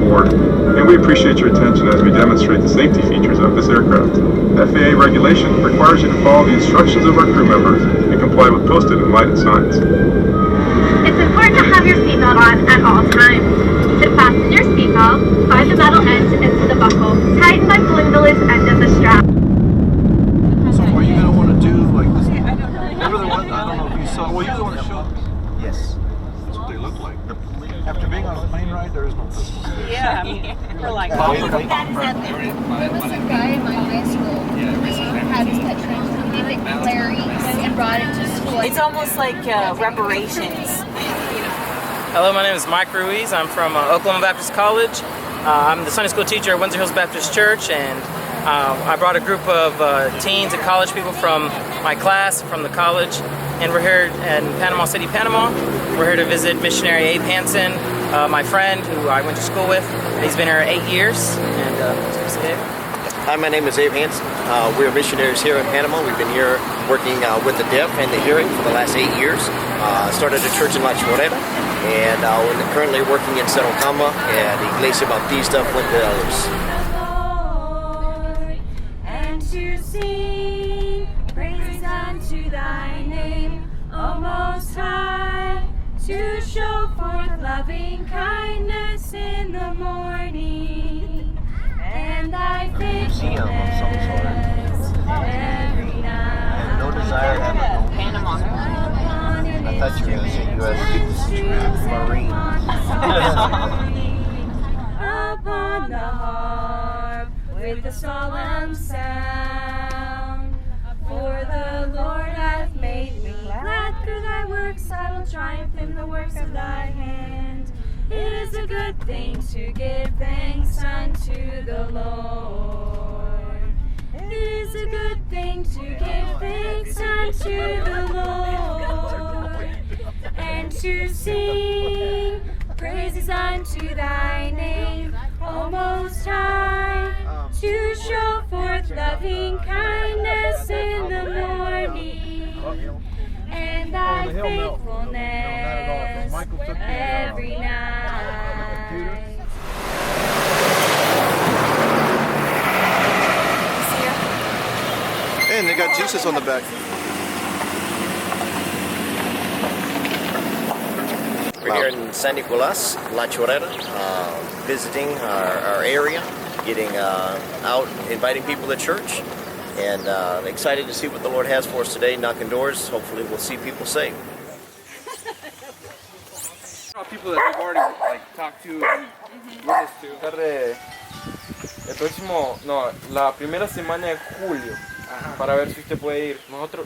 board, and we appreciate your attention as we demonstrate the safety features of this aircraft. FAA regulation requires you to follow the instructions of our crew members and comply with posted and lighted signs. It's important to have your seatbelt on at all times. To fasten your seatbelt, slide the metal end into the buckle. Tighten by pulling the loose end of the strap. So are you going to want to do like this? Remember the one, I don't know if you saw, well, you're the one that showed us. Yes. That's what they look like. After being on a plane ride, there is no purpose. Yeah, I mean, we're like, There was a guy in my high school who had his pet transplant Larry and brought it to school. it's almost like reparations. Hello, my name is Mike Ruiz. I'm from Oklahoma Baptist College. I'm the Sunday school teacher at Windsor Hills Baptist Church, and I brought a group of teens and college people from my class, from the college, and we're here in Panama City, Panama. We're here to visit missionary Abe Hansen, my friend who I went to school with. He's been here 8 years, and Hi, my name is Abe Hansen. We're missionaries here in Panama. We've been here working with the deaf and the hearing for the last 8 years. Started a church in La Chorrera, and we're currently working in Cerro Cama and Iglesia Bautista Fuente de la Luz. And to sing praise unto thy name, O Most High, to show forth loving kindness in the morning, and thy faithfulness every night. No desire to have a Panama. I thought you were going to say U.S. Marine. Upon the harp with a solemn sound, for the Lord hath made me glad through thy works. I will triumph in the works of thy hand. It is a good thing to give thanks unto the Lord. It is a good thing to give thanks unto the Lord, and to sing praises unto thy name, O Most High, to show forth loving kindness in the morning, and thy faithfulness every night. And they got Jesus on the back. We're here in San Nicolas, La Chorrera, visiting our area, getting out, inviting people to church, and excited to see what the Lord has for us today, knocking doors. Hopefully we'll see people saved. People that we've already talked to and witnessed to. El próximo, no, la primera semana de julio, para ver si usted puede ir.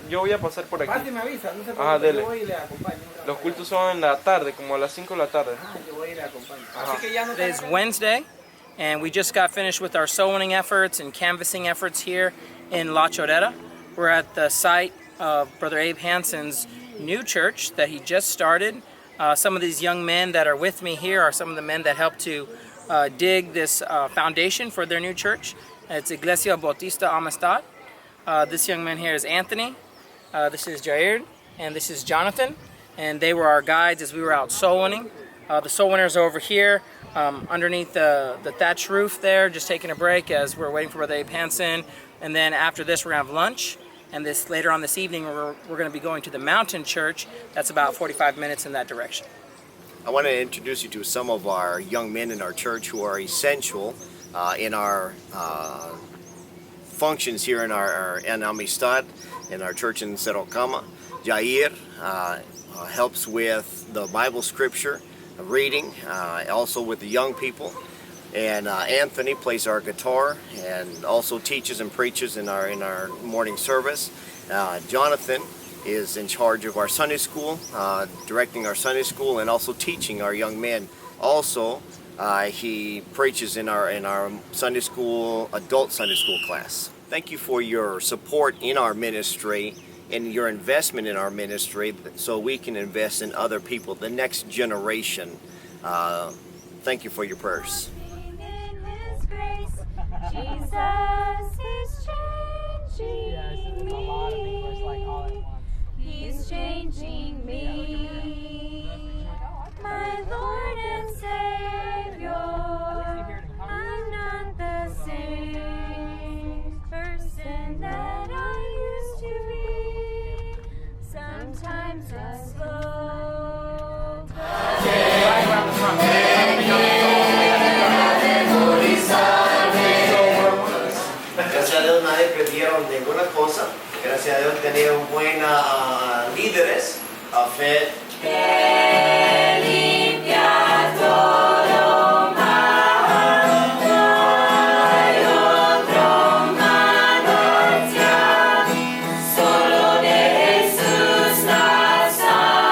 Yo voy a pasar por aquí. Me avisa, no se Ajá, preocupe, dele. yo voy y le acompaño. Los cultos son en la tarde, como a las 5 de la tarde. Yo voy y le acompaño. Así que ya no It is Wednesday, and we just got finished with our soul winning efforts and canvassing efforts here in La Chorrera. We're at the site of Brother Abe Hansen's new church that he just started. Some of these young men that are with me here are some of the men that helped to dig this foundation for their new church. It's Iglesia Bautista Amistad. This young man here is Anthony, this is Jair, and this is Jonathan. And they were our guides as we were out soul winning. The soul winners are over here underneath the thatch roof there, just taking a break as we're waiting for Brother Abe Hansen. And then after this, we're going to have lunch. And this later on this evening, we're going to be going to the Mountain Church. That's about 45 minutes in that direction. I want to introduce you to some of our young men in our church who are essential in our functions here in our Amistad, in our church in Cerro Cama. Jair helps with the Bible scripture reading, also with the young people. And Anthony plays our guitar and also teaches and preaches in our morning service. Jonathan is in charge of our Sunday school, directing our Sunday school and also teaching our young men. Also, he preaches in our Sunday school, adult Sunday school class. Thank you for your support in our ministry and your investment in our ministry so we can invest in other people, the next generation. Thank you for your prayers. Jesus is changing me. He's changing me. My Lord and Savior. times as gold. Gracias a Dios nadie perdieron ninguna cosa. Gracias a Dios tenían buenos líderes, a fe. Limpia todo mal, no hay otro manantial, solo de Jesús la sangre.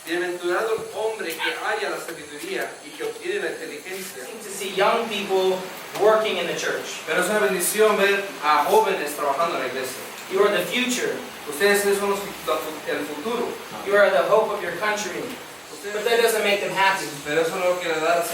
Bienaventurado el hombre que halla la sabiduría y que obtiene la inteligencia. To see young people working in the church. Pero es una bendición ver a jóvenes trabajando en la iglesia. You are the future. Ustedes son el futuro. You are the hope of your country. But that doesn't make them happy. Pero eso es lo que les da los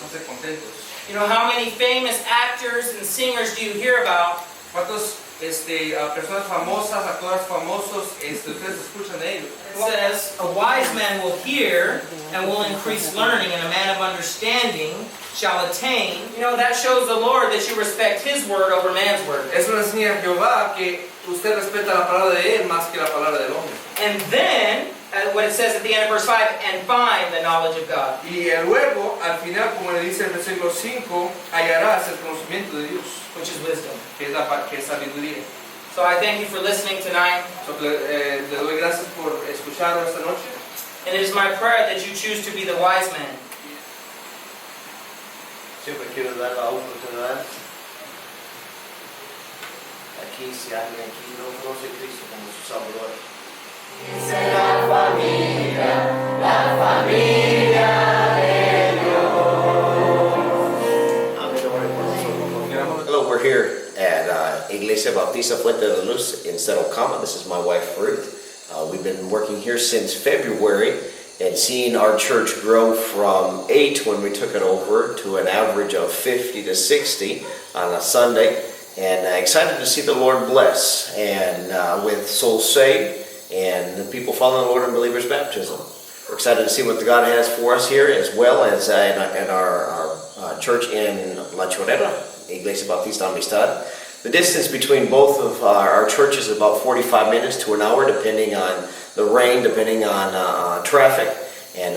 hace contentos. You know, how many famous actors and singers do you hear about? ¿Cuántas personas famosas, actores famosos, ustedes escuchan de ellos? It says, a wise man will hear and will increase learning, and a man of understanding shall attain. You know, that shows the Lord that you respect His word over man's word. Eso le enseña a Jehová que usted respeta la palabra de él más que la palabra del hombre. And then, what it says at the end of verse 5, and find the knowledge of God. Y luego, al final, como le dice el versículo 5, hallarás el conocimiento de Dios, Which is wisdom. que es sabiduría. So I thank you for listening tonight. Le doy gracias por escucharlo esta noche. And it is my prayer that you choose to be the wise man. Siempre quiero dar la oportunidad. Aquí, si alguien aquí no conoce a Cristo como su Salvador. La familia de Dios. Hello, we're here at Iglesia Bautista Fuente de la Luz in Settle Cama. This is my wife Ruth. We've been working here since February and seeing our church grow from 8 when we took it over to an average of 50 to 60 on a Sunday. And excited to see the Lord bless and with souls saved and the people following the Lord in believers' baptism. We're excited to see what the God has for us here, as well as in our church in La Chorrera, Iglesia Bautista Amistad. The distance between both of our churches is about 45 minutes to an hour, depending on the rain, depending on traffic. And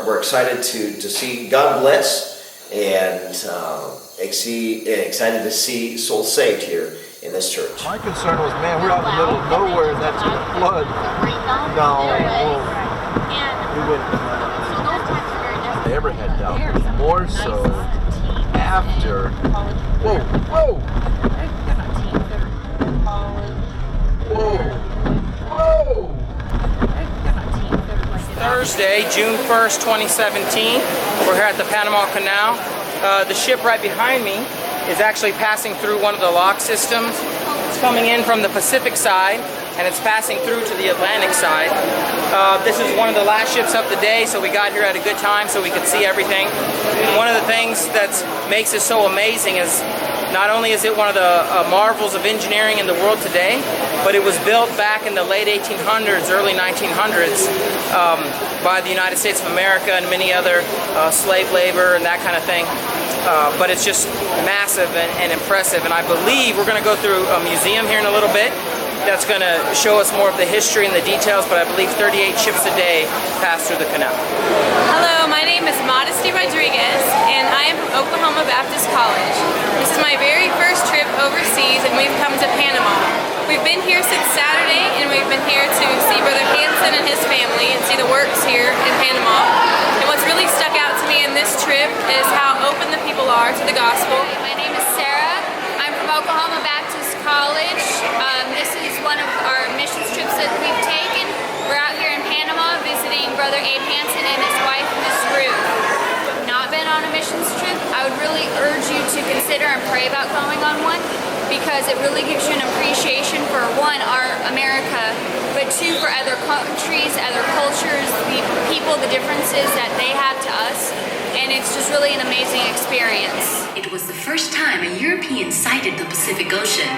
we're excited to see God bless and excited to see souls saved here in this church. My concern was, man, we're out in the middle of nowhere and that's going to flood. No, we wouldn't ever had doubt. More so after. Whoa, whoa! Whoa, whoa! Thursday, June 1st, 2017. We're here at the Panama Canal. The ship right behind me is actually passing through one of the lock systems. It's coming in from the Pacific side, and it's passing through to the Atlantic side. This is one of the last ships of the day, so we got here at a good time so we could see everything. One of the things that makes it so amazing is not only is it one of the marvels of engineering in the world today, but it was built back in the late 1800s, early 1900s by the United States of America and many other slave labor and that kind of thing. But it's just massive and impressive, and I believe we're going to go through a museum here in a little bit that's going to show us more of the history and the details, but I believe 38 ships a day pass through the canal. Hello, my name is Modesty Rodriguez, and I am from Oklahoma Baptist College. This is my very first trip overseas, and we've come to Panama. We've been here since Saturday, and we've been here to see Brother Hansen and his family and see the works here in Panama. And what's really stuck out to me in this trip is how open the people are to the gospel. My name is Sarah. I'm from Oklahoma Baptist College. This is one of our missions trips that we've taken. We're out here in Panama visiting Brother Abe Hansen and his wife, Miss Ruth. If you've not been on a missions trip, I would really urge you to consider and pray about going on one, because it really gives you an appreciation for, one, our America, but two, for other countries, other cultures, the people, the differences that they have to us, and it's just really an amazing experience. It was the first time a European sighted the Pacific Ocean.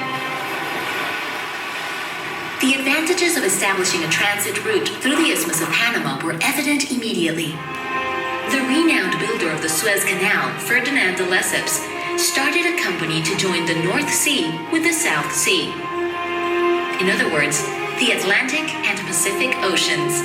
The advantages of establishing a transit route through the Isthmus of Panama were evident immediately. The renowned builder of the Suez Suez Canal, Ferdinand de Lesseps, started a company to join the North Sea with the South Sea. In other words, the Atlantic and Pacific Oceans.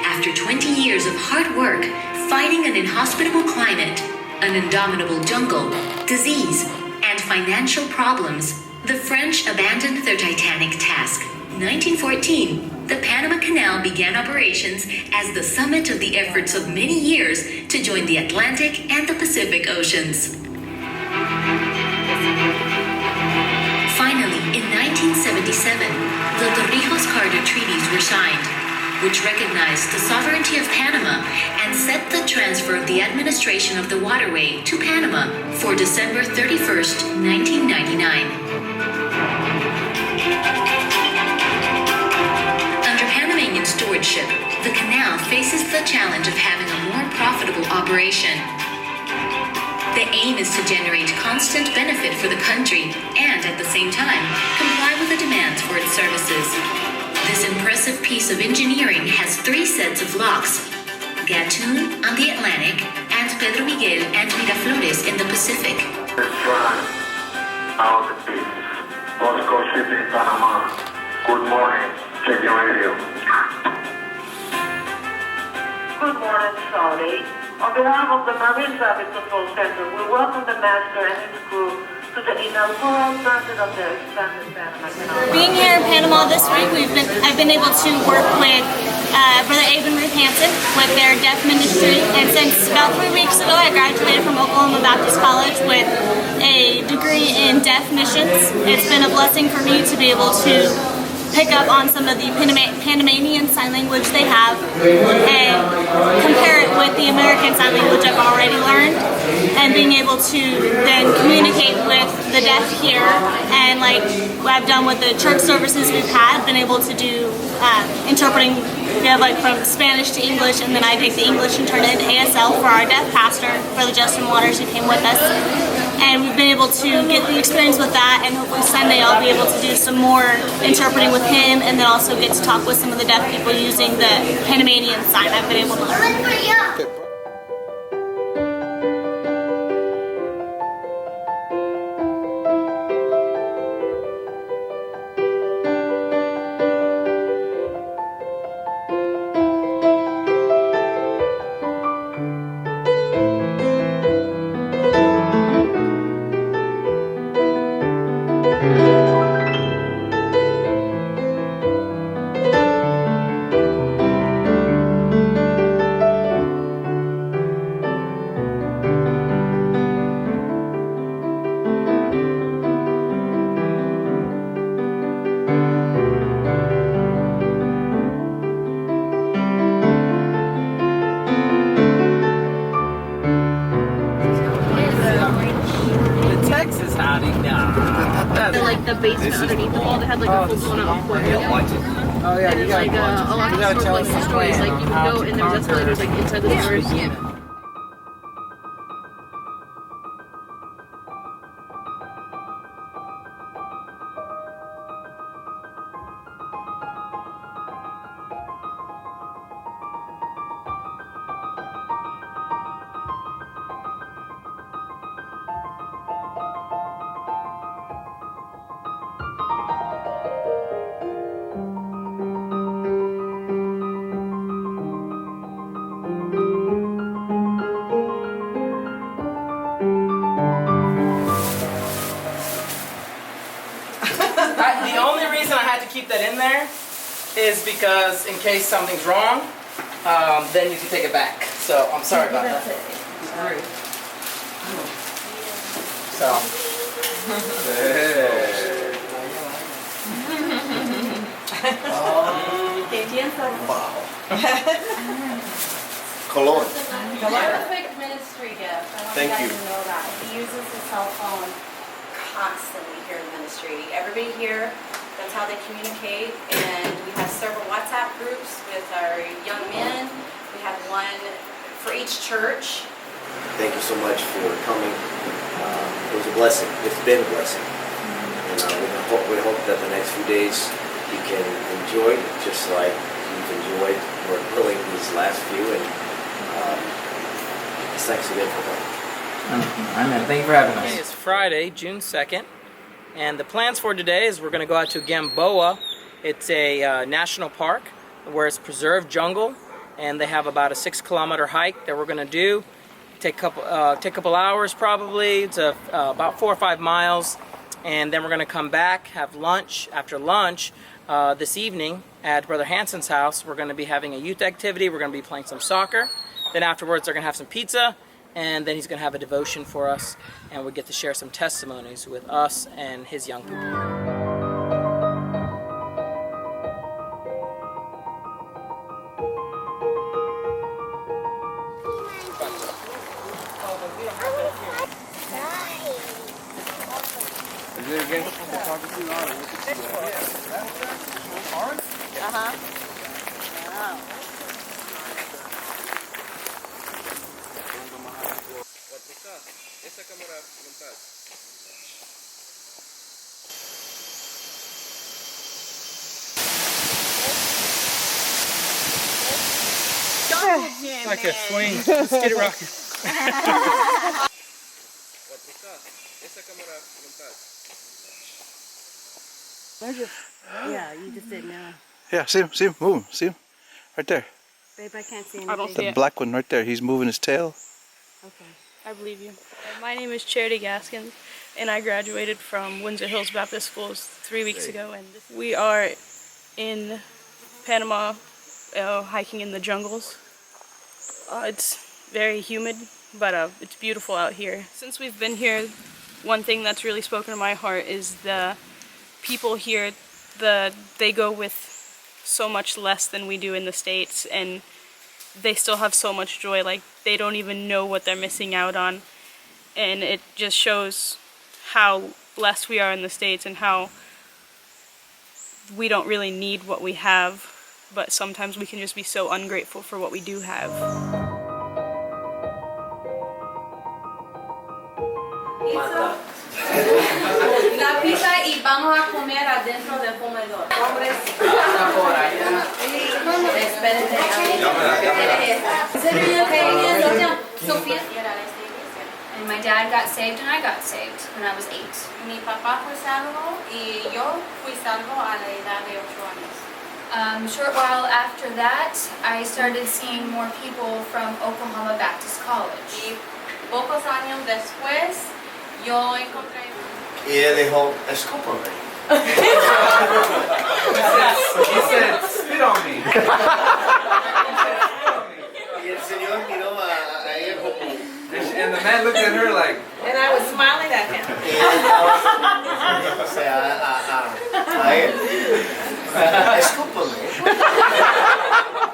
After 20 years of hard work, fighting an inhospitable climate, an indomitable jungle, disease, and financial problems, the French abandoned their titanic task. 1914, the Panama Canal began operations as the summit of the efforts of many years to join the Atlantic and the Pacific Oceans. Finally, in 1977, the Torrijos-Carter treaties were signed, which recognized the sovereignty of Panama and set the transfer of the administration of the waterway to Panama for December 31st, 1999. Under Panamanian stewardship, the canal faces the challenge of having a more profitable operation. The aim is to generate constant benefit for the country and, at the same time, comply with the demands for its services. This impressive piece of engineering has 3 sets of locks: Gatun on the Atlantic and Pedro Miguel and Miraflores in the Pacific. Out of peace. Moscow Shipping, Panama. Good morning. Checking radio. Good morning, Saudi. On behalf of the Marine Traffic Control Center, we welcome the Master and his crew to the inaugural transit of the expanded Panama Canal. Being here in Panama this week, I've been able to work with Brother Abe and Ruth Hansen with their deaf ministry, and since about 3 weeks ago I graduated from Oklahoma Baptist College with a degree in deaf missions. It's been a blessing for me to be able to pick up on some of the Panamanian sign language they have and compare it with the American sign language I've already learned, and being able to then communicate with the deaf here, and like what I've done with the church services we've had, been able to do interpreting. We have like from Spanish to English, and then I take the English and turn it into ASL for our deaf pastor, Brother Justin Waters, who came with us. And we've been able to get the experience with that, and hopefully Sunday I'll be able to do some more interpreting with him, and then also get to talk with some of the deaf people using the Panamanian sign I've been able to learn. Like the basement underneath the wall that had like a full-blown aquarium. Oh yeah, and it's like a lot of sort of like stories. Like you would go and there was escalators like inside the stores. The only reason I had to keep that in there is because in case something's wrong, then you can take it back. So I'm sorry about that. So. Wow. Colon. Perfect ministry gift. I want Thank you you. guys to know that. He uses his cell phone constantly here in ministry. Everybody here, that's how they communicate. And we have several WhatsApp groups with our young men. We have one for each church. Thank you so much for coming. It was a blessing. It's been a blessing. And we hope that the next few days you can enjoy it just like you've enjoyed, Lord willing, these last few. And Thanks again for that. Amen. Thank you for having us. Today is Friday, June 2nd, and the plans for today is we're going to go out to Gamboa. It's a national park where it's preserved jungle, and they have about a 6-kilometer hike that we're going to do. Take a couple hours probably. It's about 4 or 5 miles, and then we're going to come back, have lunch. After lunch this evening at Brother Hansen's house, we're going to be having a youth activity. We're going to be playing some soccer. Then afterwards, they're going to have some pizza, and then he's going to have a devotion for us, and we get to share some testimonies with us and his young people. Is it against photography? Esa cámara frontal. It's like a swing. Let's get it rocking. Esa cámara frontal. Yeah, you just did now. Yeah, see him, move him, see him? Right there. Babe, I can't see anything. The black one right there, he's moving his tail. Okay. I believe you. My name is Charity Gaskins, and I graduated from Windsor Hills Baptist Schools 3 weeks ago. And we are in Panama, hiking in the jungles. It's very humid, but it's beautiful out here. Since we've been here, one thing that's really spoken to my heart is the people here. They go with so much less than we do in the States, and they still have so much joy. Like, they don't even know what they're missing out on, and it just shows how blessed we are in the States and how we don't really need what we have, but sometimes we can just be so ungrateful for what we do have. La pizza y vamos a comer adentro del comedor. Sofía. And my dad got saved and I got saved when I was 8. Mi papá fue salvo y yo fui salvo a la edad de 8 años. Short while after that, I started seeing more people from Oklahoma Baptist College. Y pocos años después, yo encontré. Y él dijo, escúpame. He said, spit on me. Y el Señor miró a ella como. And the man looked at her like. And I was smiling at him. O sea, a él. Escúpame.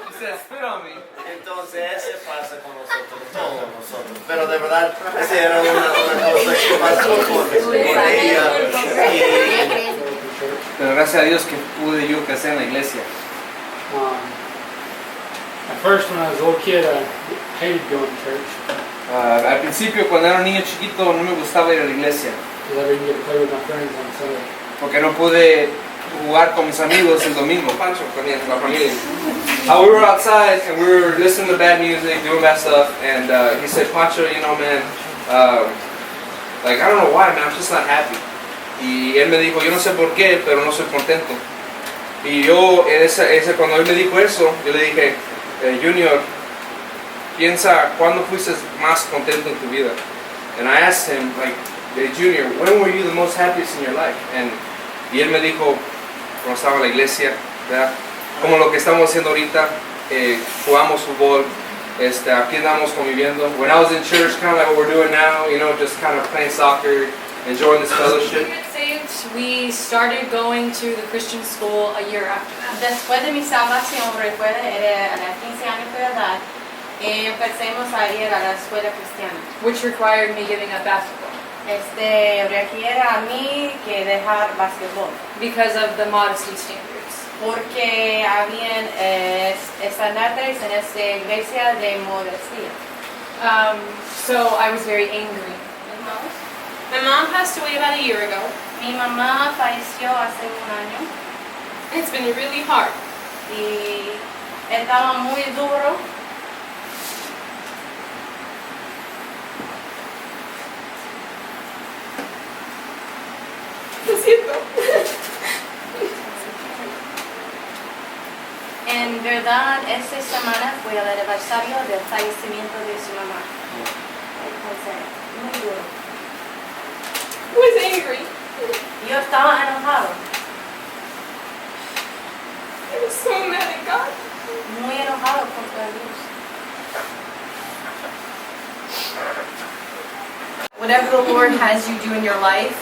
He said, spit on me. Entonces, ese pasa con nosotros, todos nosotros. Pero de verdad, esa era una cosa que pasó con ella. Pero gracias a Dios que pude yo crecer en la iglesia. At first, when I was a little kid, I hated going to church. Al principio, cuando era un niño chiquito, no me gustaba ir a la iglesia. Because I didn't get to play with my friends on Sunday. Porque no pude jugar con mis amigos el domingo. Pancho, con la familia. We were outside and we were listening to bad music, doing bad stuff, and he said, Pancho, you know, man, like, I don't know why, man, I'm just not happy. Y él me dijo, yo no sé por qué, pero no soy contento. Y yo, cuando él me dijo eso, yo le dije, Junior, piensa, ¿cuándo fuiste más contento en tu vida? And I asked him, like, hey, Junior, when were you the most happiest in your life? Y él me dijo, cuando estaba en la iglesia, ¿verdad? Como lo que estamos haciendo ahorita, jugamos fútbol, aquí andamos conviviendo. When I was in church, kind of like what we're doing now, you know, just kind of playing soccer, enjoying this fellowship. We started going to the Christian school a year after that. Después de mi salvación, recuerda, a los 15 años de edad, empecemos a ir a la escuela cristiana. Which required me giving up basketball. Requiere a mí que dejar basketball. Because of the modesty standards. Porque habían estándares en esta iglesia de modestia. So I was very angry. My mom passed away about a year ago. Mi mamá falleció hace un año. It's been really hard. Y estaba muy duro. verdad, esta semana fue el aniversario del fallecimiento de su mamá. Entonces, muy duro. I was angry. Yo estaba enojado. I was so mad at God. Muy enojado contra Dios. Whatever the Lord has you do in your life,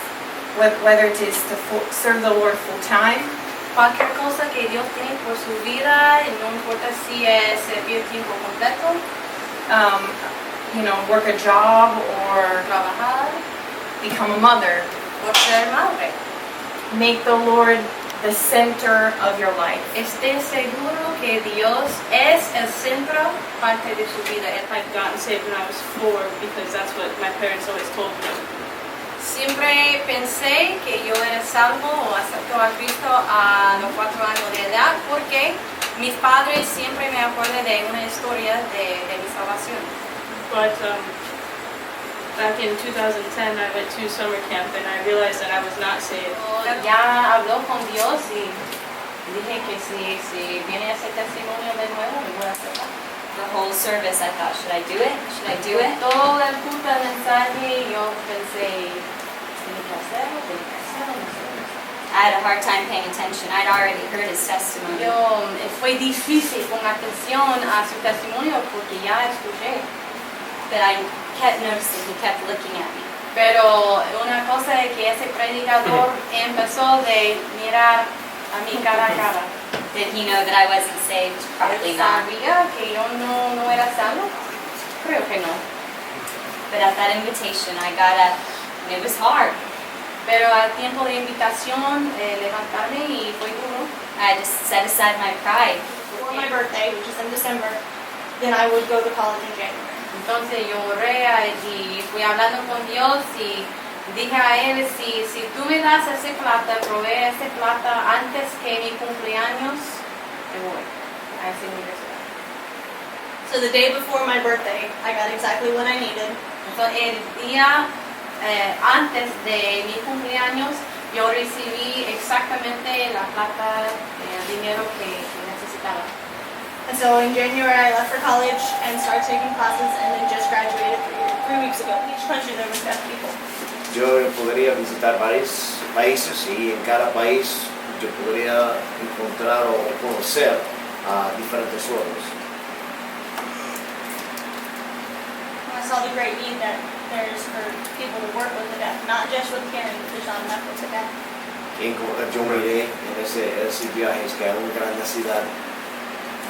whether it is to serve the Lord full time, cualquier cosa que Dios tiene por su vida, no importa si es servir tiempo completo, work a job or trabajar, become a mother, o ser madre. Make the Lord the center of your life. Esté seguro que Dios es el centro parte de su vida. I'd gotten saved when I was 4 because that's what my parents always told me. Siempre pensé que yo era salvo o aceptó a Cristo a los 4 años de edad porque mis padres siempre me acuerdan de una historia de mi salvación. But back in 2010 I went to summer camp and I realized that I was not saved. Ya habló con Dios y dije que si viene ese testimonio de nuevo me voy a aceptar. The whole service I thought, should I do it? Should I do it? Todo el culto del mensaje yo pensé, ¿tiene que hacerlo? ¿Tiene que hacerlo? No sé. I had a hard time paying attention. I'd already heard his testimony. Fue difícil poner atención a su testimonio porque ya escuché. But I kept noticing, he kept looking at me. Pero una cosa es que ese predicador empezó de mirar a mi cara a cara. Did he know that I wasn't saved? Probably not. ¿Sabía que yo no era salvo? Creo que no. But at that invitation, I got up, and it was hard. Pero al tiempo de invitación, levantarme y fue duro. I just set aside my pride. For my birthday, which is in December, then I would go to college in January. Entonces yo oré y fui hablando con Dios y dije a él, si tú me das ese plata, provee ese plata antes que mi cumpleaños, me voy a esa universidad. So the day before my birthday, I got exactly what I needed. Entonces el día antes de mi cumpleaños, yo recibí exactamente la plata, el dinero que necesitaba. And so in January, I left for college and started taking classes and then just graduated 3 weeks ago. Each country there was deaf people. Yo podría visitar varios países y en cada país yo podría encontrar o conocer a diferentes sordos. I saw the great need that there's for people to work with the deaf, not just with hearing, but there's not enough with the deaf. Yo miré en esos viajes que hay una gran necesidad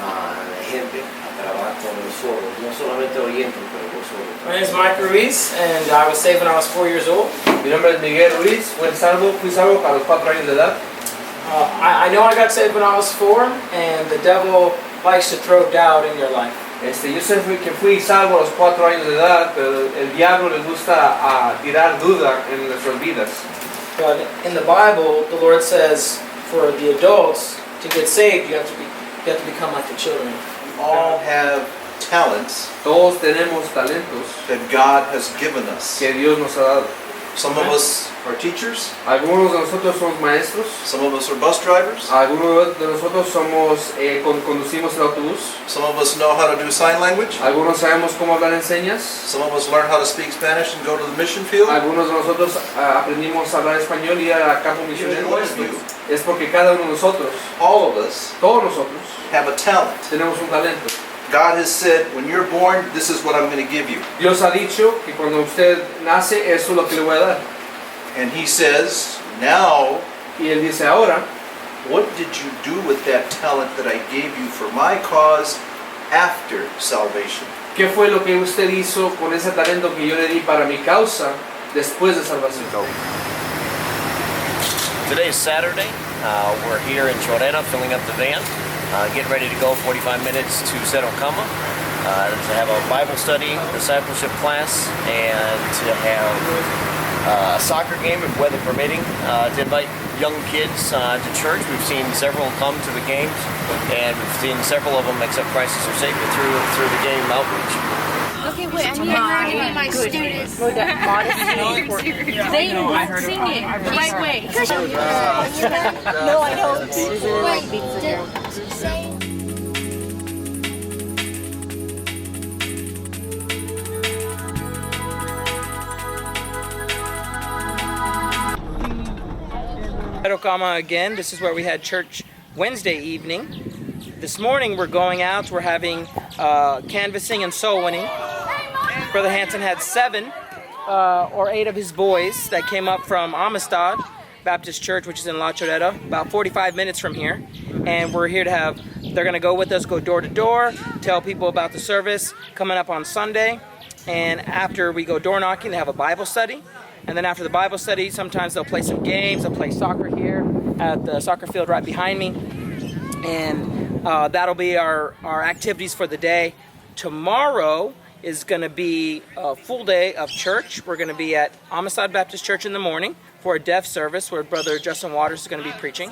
de gente a trabajar con los sordos, no solamente oyentes, pero los sordos. My name is Mike Ruiz, and I was saved when I was 4 years old. Mi nombre es Miguel Ruiz, fui salvo a los 4 años de edad. I know I got saved when I was 4, and the devil likes to throw doubt in your life. Yo sé que fui salvo a los 4 años de edad, pero el diablo le gusta tirar duda en nuestras vidas. But in the Bible, the Lord says for the adults to get saved, you have to become like the children. We all have talents Todos tenemos talentos that God has given us. que Dios nos ha dado. Some of us are teachers. Algunos de nosotros somos maestros. Some of us are bus drivers. Algunos de nosotros conducimos el autobús. Some of us know how to do sign language. Algunos sabemos cómo hablar en señas. Some of us learn how to speak Spanish and go to the mission field. Algunos de nosotros aprendimos a hablar español y ir a campo misionero. What is you? Es porque cada uno de nosotros, All of us todos nosotros, have a talent. tenemos un talento. God has said, when you're born, this is what I'm going to give you. Dios ha dicho que cuando usted nace, eso es lo que le voy a dar. And He says, now, Y Él dice ahora, what did you do with that talent that I gave you for my cause after salvation? ¿qué fue lo que usted hizo con ese talento que yo le di para mi causa después de salvación? Today is Saturday. We're here in Chorrera filling up the van, getting ready to go 45 minutes to Cerro Cama to have a Bible study, discipleship class, and to have a soccer game, if weather permitting, to invite young kids to church. We've seen several come to the games, and we've seen several of them accept Christ as their Savior through the game outreach. Okay, wait, I'm here to my students. They won't sing it. Right way. No, I don't. Wait, Ocama again. This is where we had church Wednesday evening. This morning we're going out. We're having canvassing and soul winning. Brother Hansen had 7 or 8 of his boys that came up from Amistad Baptist Church, which is in La Chorrera, about 45 minutes from here. And we're here to have, they're going to go with us, go door to door, tell people about the service coming up on Sunday. And after we go door knocking, they have a Bible study. And then after the Bible study, sometimes they'll play some games. They'll play soccer here at the soccer field right behind me. And that'll be our activities for the day. Tomorrow is going to be a full day of church. We're going to be at Amistad Baptist Church in the morning for a deaf service where Brother Justin Waters is going to be preaching.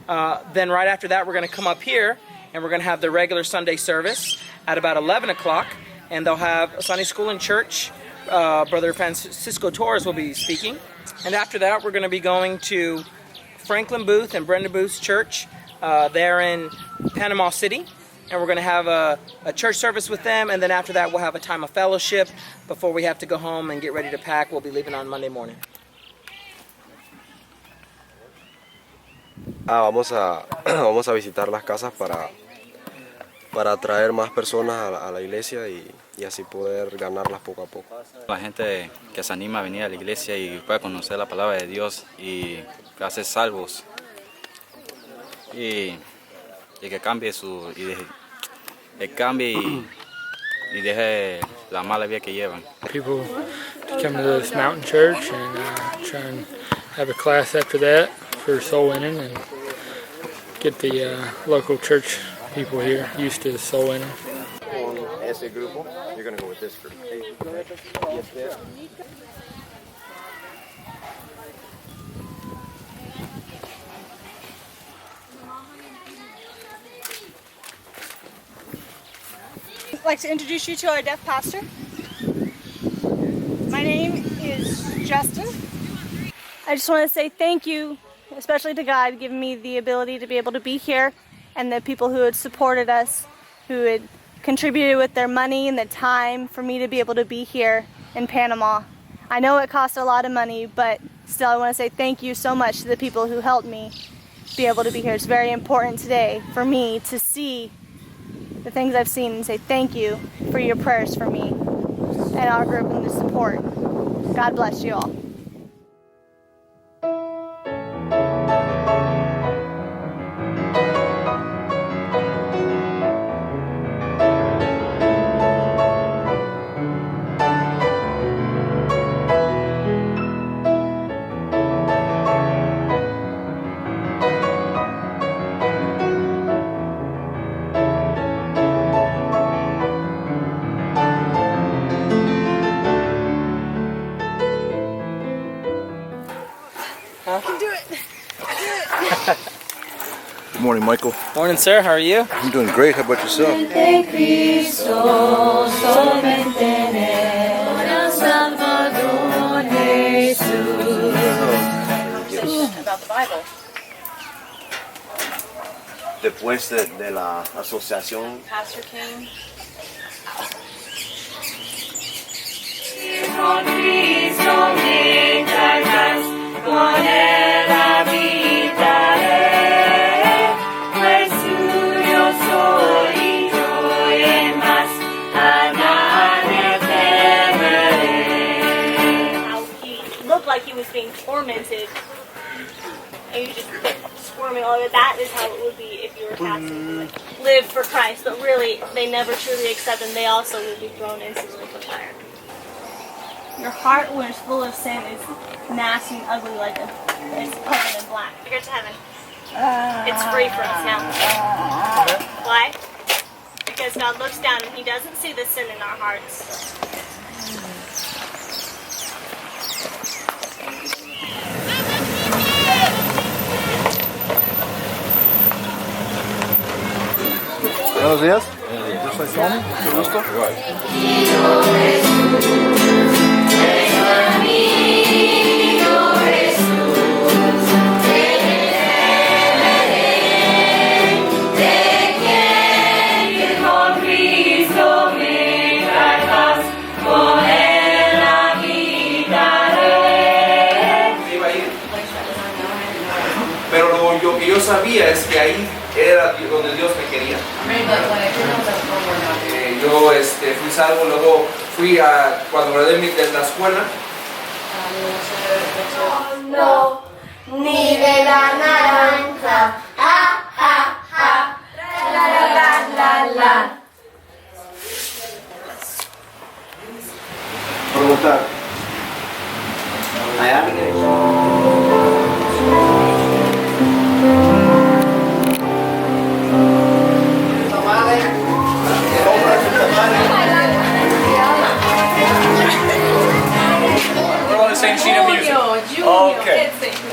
Then right after that, we're going to come up here and we're going to have the regular Sunday service at about 11 o'clock. And they'll have a Sunday school and church. Brother Francisco Torres will be speaking. And after that, we're going to be going to Franklin Booth and Brenda Booth's church. They're in Panama City. And we're going to have a church service with them. And then after that, we'll have a time of fellowship before we have to go home and get ready to pack. We'll be leaving on Monday morning. Vamos a visitar las casas para atraer más personas a la iglesia y así poder ganarlas poco a poco. La gente que se anima a venir a la iglesia y pueda conocer la palabra de Dios y hacer salvos y que cambie y deje la mala vida que llevan. People to come to this mountain church and try and have a class after that for soul winning and get the local church people here used to soul winning. Ese grupo, you're going to go with this group. I'd like to introduce you to our deaf pastor. My name is Justin. I just want to say thank you, especially to God, giving me the ability to be able to be here, and the people who had supported us, who had contributed with their money and the time for me to be able to be here in Panama. I know it cost a lot of money, but still I want to say thank you so much to the people who helped me be able to be here. It's very important today for me to see the things I've seen and say thank you for your prayers for me and our group and the support. God bless you all. Good morning, Michael. Morning, sir. How are you? I'm doing great. How about yourself? About the Bible. Después de la asociación. Pastor came. Like he was being tormented and you just squirming all over. That is how it would be if you were Catholic. Like, live for Christ, but really they never truly accept him. They also will be thrown into the lake of fire. Your heart, when it's full of sin, is nasty and ugly, like it's covered in black. To get to heaven, it's free for us now. Why? Because God looks down and he doesn't see the sin in our hearts. Buenos días. Yo soy Tony. Mucho gusto. sabía es que ahí era donde Dios me quería. Yo fui salvo, luego fui a, cuando gradué de la escuela. No, ni de la naranja. Ja, ja, ja. La, la, la, la, la. Preguntar.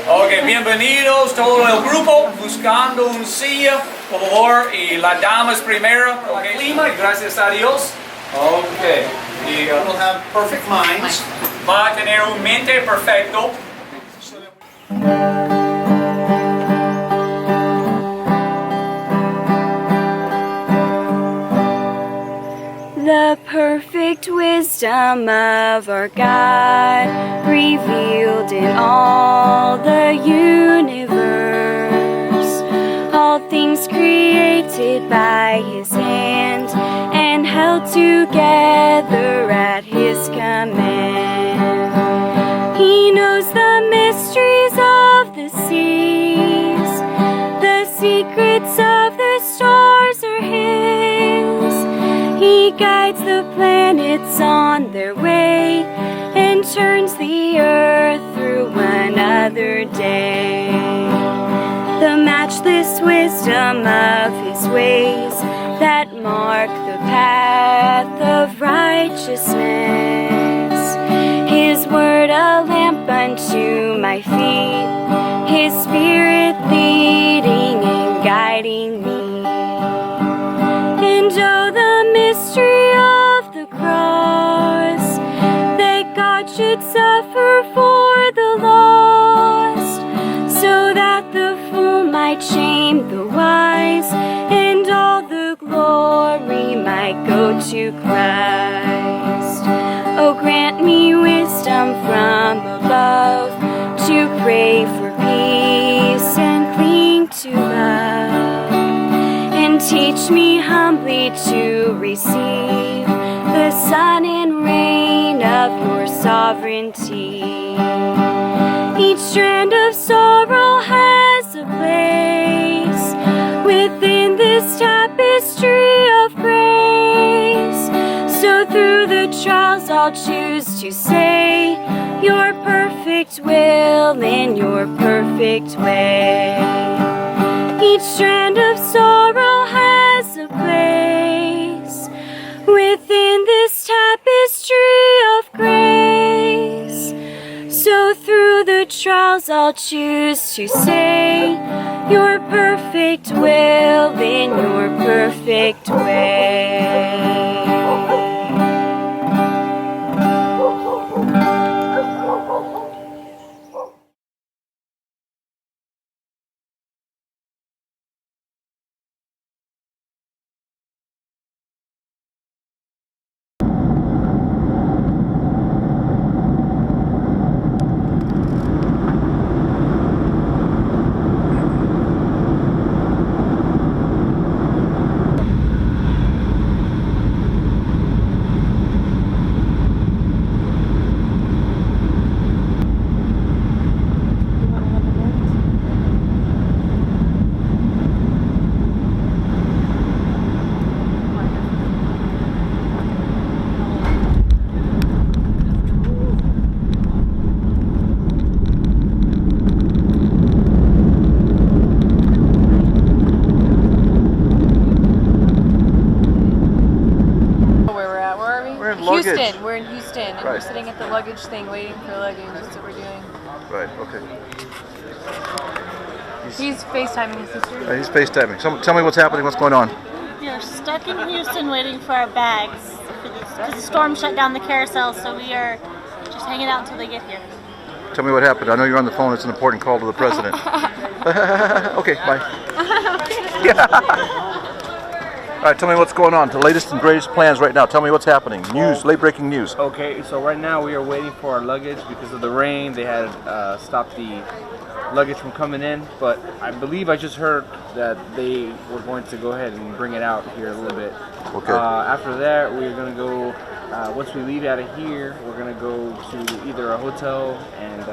Ok, bienvenidos todo el grupo, buscando un silla, por favor, y la dama es primero, ok, clima, gracias a Dios. Ok, y we'll have perfect minds. Va a tener un mente perfecto. The perfect wisdom of our God, revealed in all the universe, all things created by His hand and held together at His command. He knows the mysteries of the seas, the secrets of the stars are His. He guides the planets on their way and turns the earth through another day. The matchless wisdom of His ways that mark the path of righteousness. His word a lamp unto my feet, His Spirit leading and guiding me. And oh, the mystery of the cross, that God should suffer for the lost, so that the fool might shame the wise, and all the glory might go to Christ. Oh, grant me wisdom from above, to pray for peace and cling to love, and teach me humbly to receive the sun and rain of your sovereignty. Each strand of sorrow has a place within this tapestry of grace. So through the trials I'll choose to say your perfect will in your perfect way. Each strand of sorrow has a place within this tapestry of grace. So through the trials I'll choose to say your perfect will in your perfect way. Houston. We're in Houston, and we're Right. sitting at the luggage thing waiting for luggage. That's what we're doing. Right, okay. He's FaceTiming his sister. He's FaceTiming. Tell me what's happening, what's going on. We are stuck in Houston waiting for our bags because the storm shut down the carousel, so we are just hanging out until they get here. Tell me what happened. I know you're on the phone. It's an important call to the president. Okay, bye. All right, tell me what's going on. The latest and greatest plans right now. Tell me what's happening. News, late-breaking news. Okay, so right now we are waiting for our luggage because of the rain. They had stopped the luggage from coming in, but I believe I just heard that they were going to go ahead and bring it out here a little bit. Okay. After that, we're going to go, once we leave out of here, we're going to go to either a hotel, and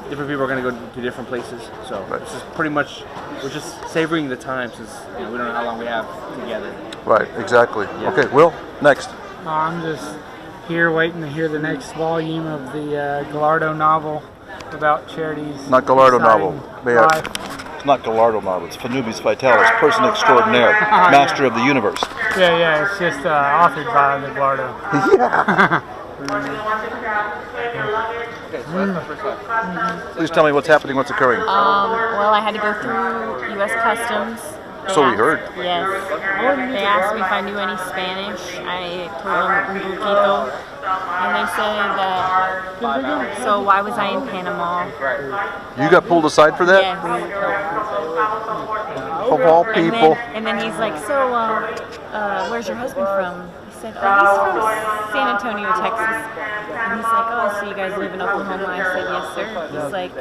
different people are going to go to different places. So it's just pretty much, we're just savoring the time since we don't know how long we have together. Right, exactly. Yeah. Okay, Will, next. I'm just here waiting to hear the next volume of the Gallardo novel about Charity's Not Gallardo novel. life. It's not Gallardo novel. It's Fanubis Vitalis, person extraordinaire, master of the universe. Yeah, it's just authored by the Gallardo. Yeah. Please tell me what's happening, what's occurring. Well, I had to go through U.S. Customs. So we heard. Yes. They asked me if I knew any Spanish. I told them un poquito. And they said that, so why was I in Panama? You got pulled aside for that? Yes. Of all people. And then he's like, so where's your husband from? I said, oh, he's from San Antonio, Texas. And he's like, oh, so you guys live in Oklahoma? I said, yes, sir. He's like,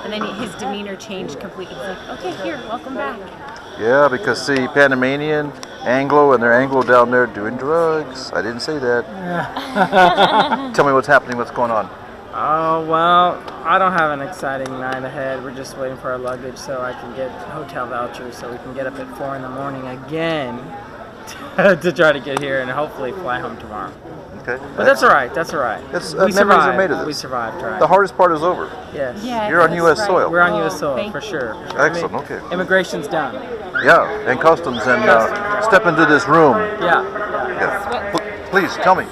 and then his demeanor changed completely. He's like, okay, here, welcome back. Yeah, because see, Panamanian, Anglo, and they're Anglo down there doing drugs. I didn't say that. Tell me what's happening, what's going on. Oh, well, I don't have an exciting night ahead. We're just waiting for our luggage so I can get hotel vouchers so we can get up at 4 in the morning again to try to get here and hopefully fly home tomorrow. Okay. But that's all right, that's all right. Memories are made of this. We survived, right? The hardest part is over. Yes. You're on U.S. soil. We're on U.S. soil, for sure. Excellent, okay. Immigration's done. Yeah, and customs, and step into this room. Yeah. Please, tell me.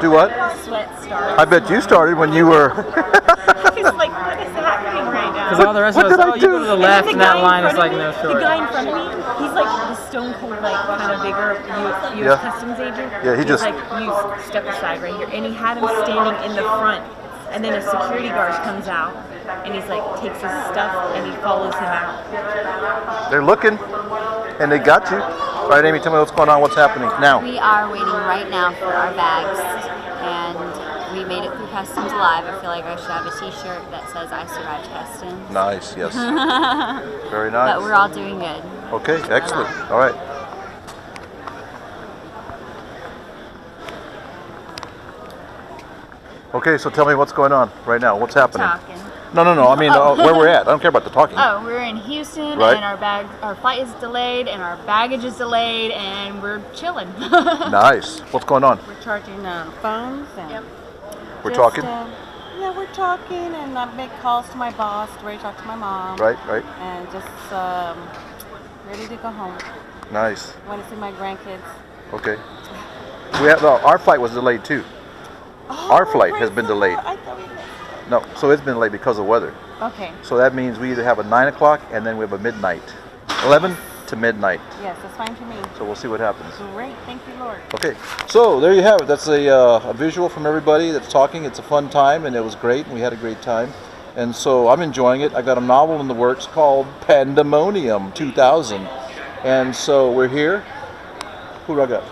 Do what? Sweat starts. I bet you started when you were... He's like, what is happening right now? Because all the rest of us, oh, you go to the left, and that line is like no short. The guy in front of me, he's like the stone cold, like kind of bigger U.S. Customs agent. Yeah, he's like, you step aside right here. And he had him standing in the front. And then a security guard comes out, and he's like, takes his stuff, and he follows him out. They're looking, and they got you. All right, Amy, tell me what's going on, what's happening now. We are waiting right now for our bags, and we made it through customs alive. I feel like I should have a t-shirt that says I survived customs. Nice, yes. Very nice. But we're all doing good. Okay, excellent. All right. Okay, so tell me what's going on right now. What's happening? Talking. No. I mean, where we're at. I don't care about the talking. Oh, we're in Houston, Right. and our flight is delayed, and our baggage is delayed, and we're chilling. Nice. What's going on? We're charging phones. And We're just, talking? Yeah, we're talking, and I make calls to my boss, ready to talk to my mom. Right. And just ready to go home. Nice. Want to see my grandkids. Okay. We have our flight was delayed too. Our flight has been delayed. I thought we did. No, so it's been delayed because of weather. Okay. So that means we either have a 9 o'clock and then we have a midnight. 11 to midnight. Yes, that's fine for me. So we'll see what happens. Great, thank you, Lord. Okay, so there you have it. That's a visual from everybody that's talking. It's a fun time, and it was great, and we had a great time. And so I'm enjoying it. I got a novel in the works called Pandemonium 2000. And so we're here. Who do I got?